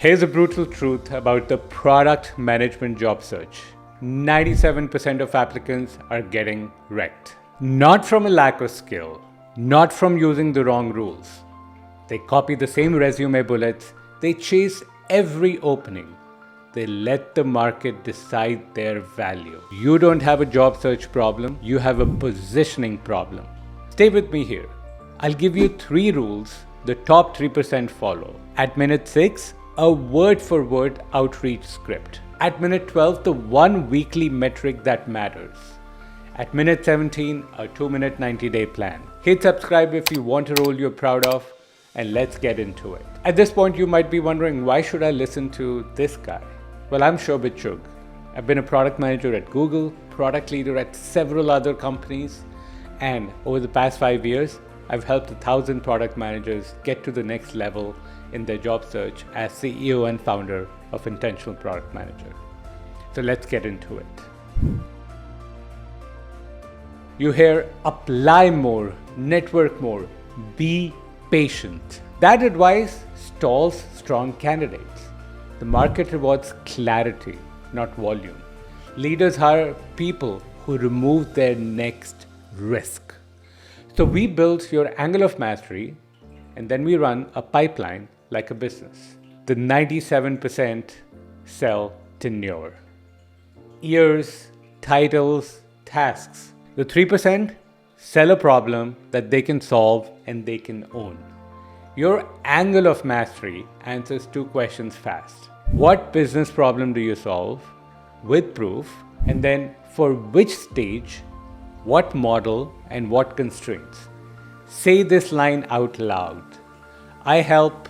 Here's a brutal truth about the product management job search. 97% of applicants are getting wrecked. Not from a lack of skill, not from using the wrong rules. They copy the same resume bullets, they chase every opening. They let the market decide their value. You don't have a job search problem, you have a positioning problem. Stay with me here. I'll give you 3 rules the top 3% follow. At minute 6, a word-for-word outreach script. At minute 12, the one weekly metric that matters. At minute 17, a 2-minute 90-day plan. Hit subscribe if you want a role you're proud of, and let's get into it. At this point, you might be wondering, why should I listen to this guy? Well, I'm Shobit Chugh. I've been a product manager at Google, product leader at several other companies, and over the past 5 years, I've helped 1,000 product managers get to the next level in their job search as CEO and founder of Intentional Product Manager. So let's get into it. You hear apply more, network more, be patient. That advice stalls strong candidates. The market rewards clarity, not volume. Leaders hire people who remove their next risk. So we build your angle of mastery, and then we run a pipeline like a business. The 97% sell tenure. Years, titles, tasks. The 3% sell a problem that they can solve and they can own. Your angle of mastery answers 2 questions fast. What business problem do you solve with proof? And then for which stage, what model, and what constraints? Say this line out loud. I help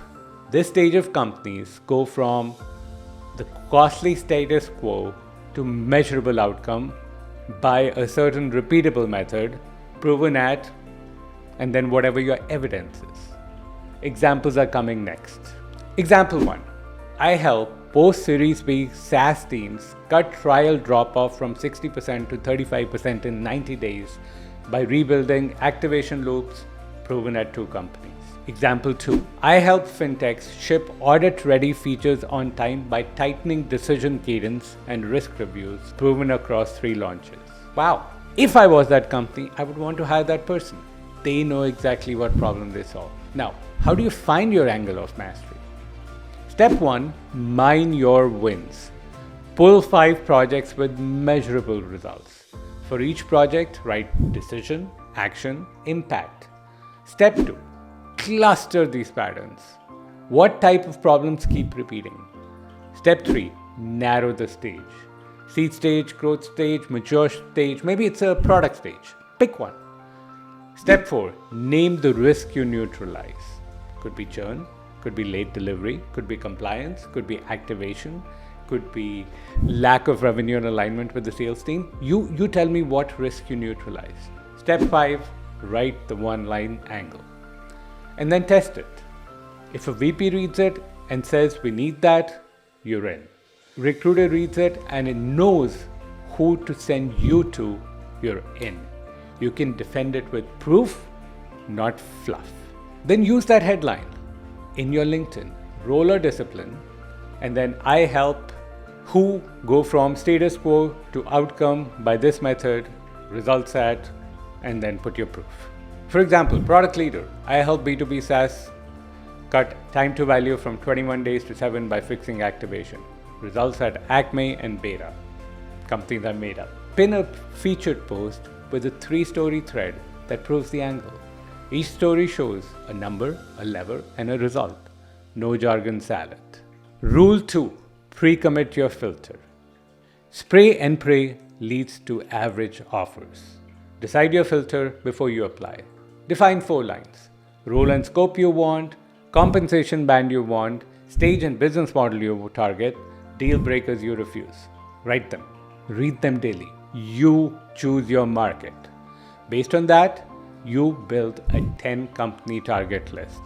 this stage of companies go from the costly status quo to measurable outcome by a certain repeatable method, proven at, and then whatever your evidence is. Examples are coming next. Example 1. I help post-Series B SaaS teams cut trial drop-off from 60% to 35% in 90 days by rebuilding activation loops proven at 2 companies. Example 2. I help fintechs ship audit-ready features on time by tightening decision cadence and risk reviews proven across 3 launches. Wow! If I was that company, I would want to hire that person. They know exactly what problem they solve. Now, how do you find your angle of mastery? Step 1, mine your wins. Pull 5 projects with measurable results. For each project, write decision, action, impact. Step 2, cluster these patterns. What type of problems keep repeating? Step 3, narrow the stage. Seed stage, growth stage, mature stage, maybe it's a product stage. Pick one. Step 4, name the risk you neutralize. Could be churn, could be late delivery, could be compliance, could be activation, could be lack of revenue and alignment with the sales team. You tell me what risk you neutralize. Step 5, write the 1-line angle. And then test it. If a VP reads it and says we need that, you're in. Recruiter reads it and it knows who to send you to, you're in. You can defend it with proof, not fluff. Then use that headline in your LinkedIn, roller discipline, and then I help who go from status quo to outcome by this method, results at, and then put your proof. For example, product leader, I help B2B SaaS cut time to value from 21 days to 7 by fixing activation. Results at Acme and Beta, companies I made up. Pin a featured post with a 3-story thread that proves the angle. Each story shows a number, a lever, and a result. No jargon salad. Rule 2. Pre-commit your filter. Spray and pray leads to average offers. Decide your filter before you apply. Define 4 lines. Role and scope you want, compensation band you want, stage and business model you target, deal breakers you refuse. Write them. Read them daily. You choose your market. Based on that, you build a 10 company target list.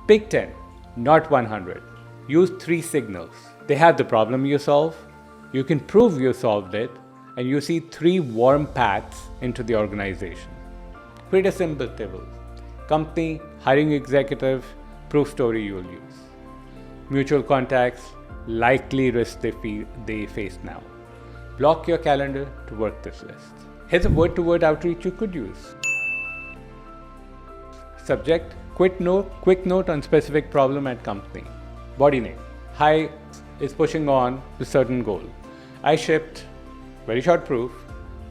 Pick 10, not 100. Use 3 signals. They have the problem you solve, you can prove you solved it, and you see 3 warm paths into the organization. Create a simple table. Company, hiring executive, proof story you will use. mutual contacts, likely risks they face now. Block your calendar to work this list. Here's a word-to-word outreach you could use. Subject, quick note on specific problem at company. Body name, hi is pushing on to certain goal. I shipped, very short proof,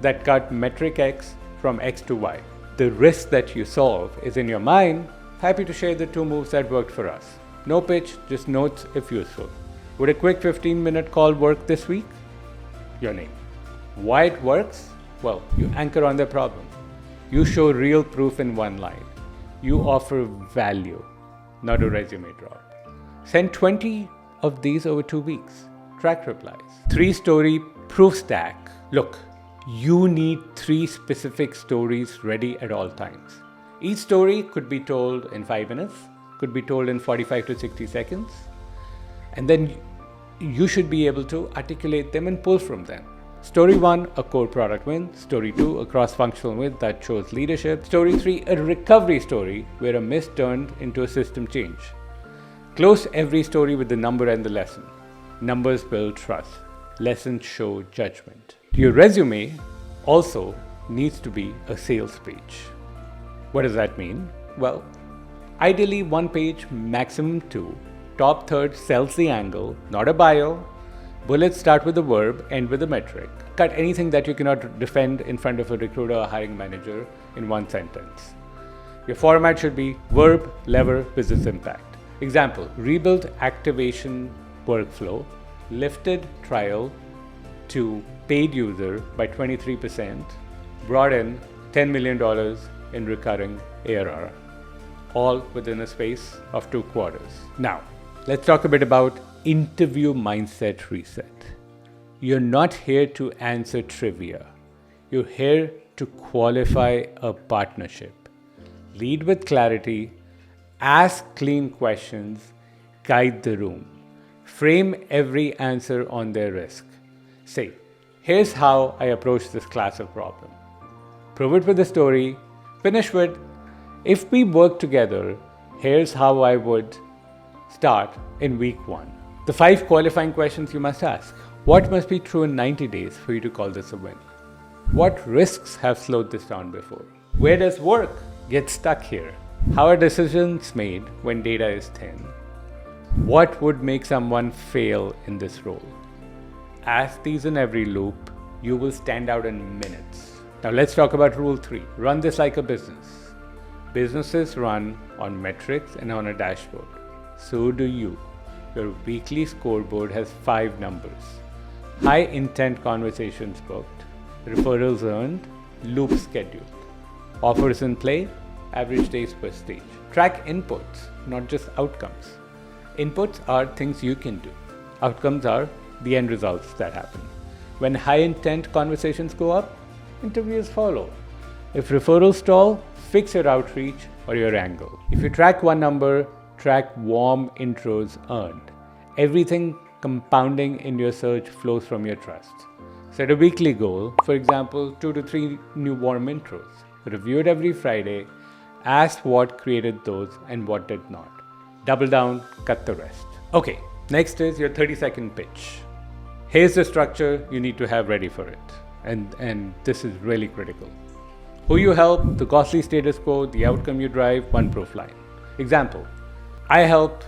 that cut metric X from X to Y. The risk that you solve is in your mind. Happy to share the 2 moves that worked for us. No pitch, just notes if useful. Would a quick 15-minute call work this week? Your name. Why it works? Well, you anchor on the problem. You show real proof in one line. You offer value, not a resume drop. Send 20 of these over 2 weeks. Track replies. 3-story proof stack. Look, you need 3 specific stories ready at all times. Each story could be told in 5 minutes, could be told in 45 to 60 seconds, and then you should be able to articulate them and pull from them. Story 1, a core product win. Story 2, a cross-functional win that shows leadership. Story 3, a recovery story where a miss turned into a system change. Close every story with the number and the lesson. Numbers build trust. Lessons show judgment. Your resume also needs to be a sales page. What does that mean? Well, ideally 1 page, maximum 2. Top third sells the angle, not a bio. Bullets start with a verb, end with a metric. Cut anything that you cannot defend in front of a recruiter or hiring manager in 1 sentence. Your format should be verb, lever, business impact. Example, rebuild activation workflow, lifted trial to paid user by 23%, brought in $10 million in recurring ARR, all within a space of 2 quarters. Now, let's talk a bit about interview mindset reset. You're not here to answer trivia. You're here to qualify a partnership. Lead with clarity, ask clean questions, guide the room. Frame every answer on their risk. Say, here's how I approach this class of problem. Prove it with a story. Finish with, if we work together, here's how I would start in week 1. The 5 qualifying questions you must ask. What must be true in 90 days for you to call this a win? What risks have slowed this down before? Where does work get stuck here? How are decisions made when data is thin? What would make someone fail in this role? Ask these in every loop. You will stand out in minutes. Now let's talk about rule 3. Run this like a business. Businesses run on metrics and on a dashboard. So do you. Your weekly scoreboard has 5 numbers. High intent conversations booked, referrals earned, loop scheduled, offers in play, average days per stage. Track inputs, not just outcomes. Inputs are things you can do. Outcomes are the end results that happen. When high intent conversations go up, interviews follow. If referrals stall, fix your outreach or your angle. If you track one number, track warm intros earned. Everything compounding in your search flows from your trust. Set a weekly goal, for example, 2 to 3 new warm intros. Review it every Friday. Ask what created those and what did not. Double down, cut the rest. Okay, next is your 30-second pitch. Here's the structure you need to have ready for it. And this is really critical. Who you help, the costly status quo, the outcome you drive, 1 proof line. Example, I helped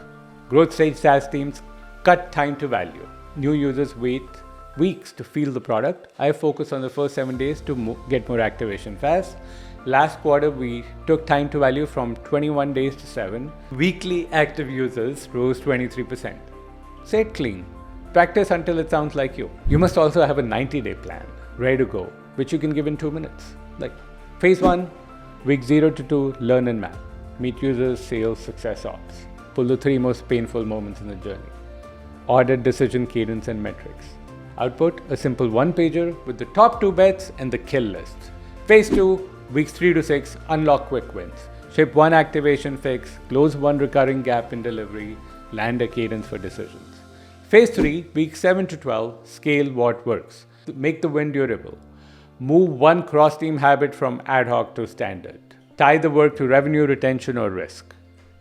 growth stage SaaS teams cut time to value. New users wait weeks to feel the product. I focus on the first 7 days to get more activation fast. Last quarter, we took time to value from 21 days to 7. Weekly active users rose 23%. Say it clean. Practice until it sounds like you. You must also have a 90-day plan ready to go, which you can give in 2 minutes. Like phase 1, week 0 to 2, learn and map. Meet users, sales, success ops. Pull the 3 most painful moments in the journey. Audit decision cadence and metrics. Output, a simple 1-pager with the top 2 bets and the kill list. Phase 2, weeks 3 to 6, unlock quick wins. Ship 1 activation fix, close 1 recurring gap in delivery, land a cadence for decisions. Phase 3, weeks 7 to 12, scale what works. Make the win durable. Move 1 cross-team habit from ad hoc to standard. Tie the work to revenue, retention, or risk.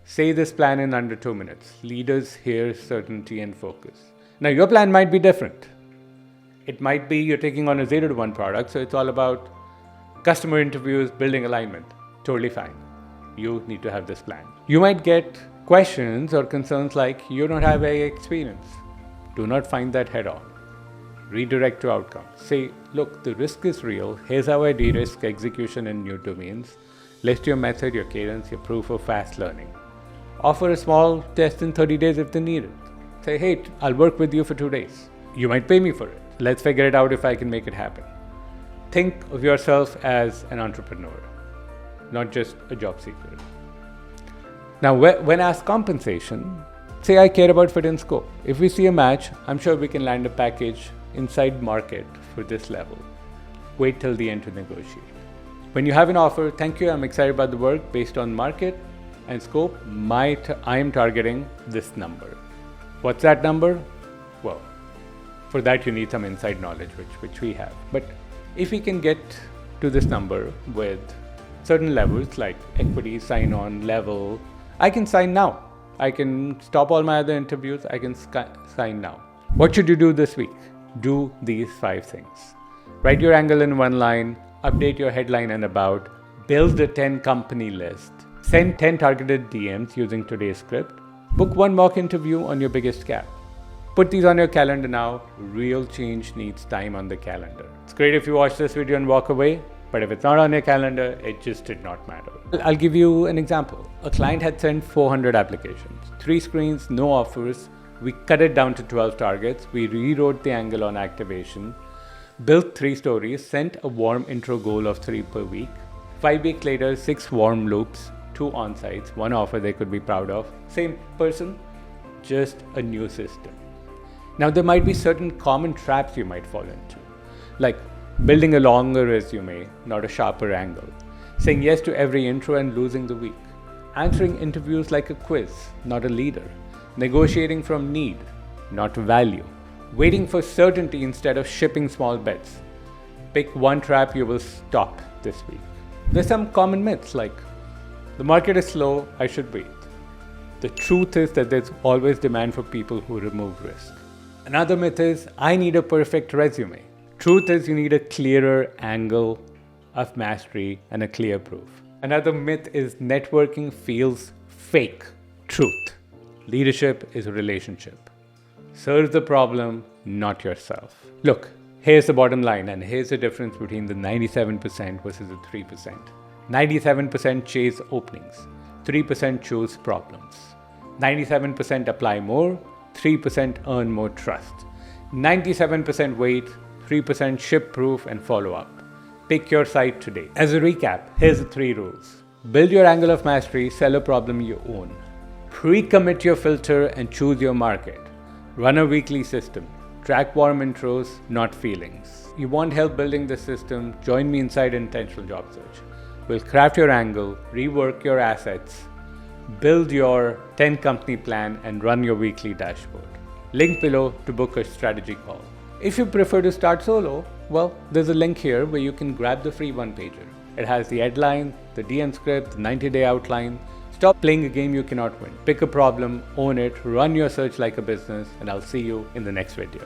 Say this plan in under 2 minutes. Leaders hear certainty and focus. Now, your plan might be different. It might be you're taking on a 0 to 1 product, so it's all about customer interviews, building alignment. Totally fine. You need to have this plan. You might get questions or concerns like you don't have any experience. Do not find that head on. Redirect to outcomes. Say, look, the risk is real. Here's how I de-risk execution in new domains. List your method, your cadence, your proof of fast learning. Offer a small test in 30 days if they need it. Say, hey, I'll work with you for 2 days. You might pay me for it. Let's figure it out if I can make it happen. Think of yourself as an entrepreneur, not just a job seeker. Now, when asked compensation, say I care about fit and scope. If we see a match, I'm sure we can land a package inside market for this level. Wait till the end to negotiate. When you have an offer, thank you, I'm excited about the work based on market and scope. I am targeting this number. What's that number? Well, for that you need some inside knowledge, which we have. But if we can get to this number with certain levels like equity, sign-on, level, I can sign now. I can stop all my other interviews. I can sign now. What should you do this week? Do these 5 things. Write your angle in 1 line, update your headline and about, build a 10 company list, send 10 targeted DMs using today's script, book 1 mock interview on your biggest gap. Put these on your calendar now. Real change needs time on the calendar. It's great if you watch this video and walk away, but if it's not on your calendar, it just did not matter. I'll give you an example. A client had sent 400 applications, 3 screens, no offers. We cut it down to 12 targets. We rewrote the angle on activation, built 3 stories, sent a warm intro goal of 3 per week. 5 weeks later, 6 warm loops, 2 on-sites, 1 offer they could be proud of. Same person, just a new system. Now, there might be certain common traps you might fall into, like building a longer resume, not a sharper angle, saying yes to every intro and losing the week, answering interviews like a quiz, not a leader, negotiating from need, not value, waiting for certainty instead of shipping small bets. Pick 1 trap you will stop this week. There's some common myths like, the market is slow, I should wait. The truth is that there's always demand for people who remove risk. Another myth is, I need a perfect resume. Truth is, you need a clearer angle of mastery and a clear proof. Another myth is networking feels fake. Truth. Leadership is a relationship. Serve the problem, not yourself. Look, here's the bottom line, and here's the difference between the 97% versus the 3%. 97% chase openings. 3% choose problems. 97% apply more. 3% earn more trust. 97% wait, 3% ship proof and follow up. Pick your side today. As a recap, here's the 3 rules. Build your angle of mastery, sell a problem you own. Pre-commit your filter and choose your market. Run a weekly system. Track warm intros, not feelings. You want help building the system? Join me inside Intentional Job Search. We'll craft your angle, rework your assets, build your 10 company plan and run your weekly dashboard. Link below to book a strategy call. If you prefer to start solo, well, there's a link here where you can grab the free 1-pager. It has the headline, the DM script, the 90-day outline. Stop playing a game you cannot win. Pick a problem, own it, run your search like a business, and I'll see you in the next video.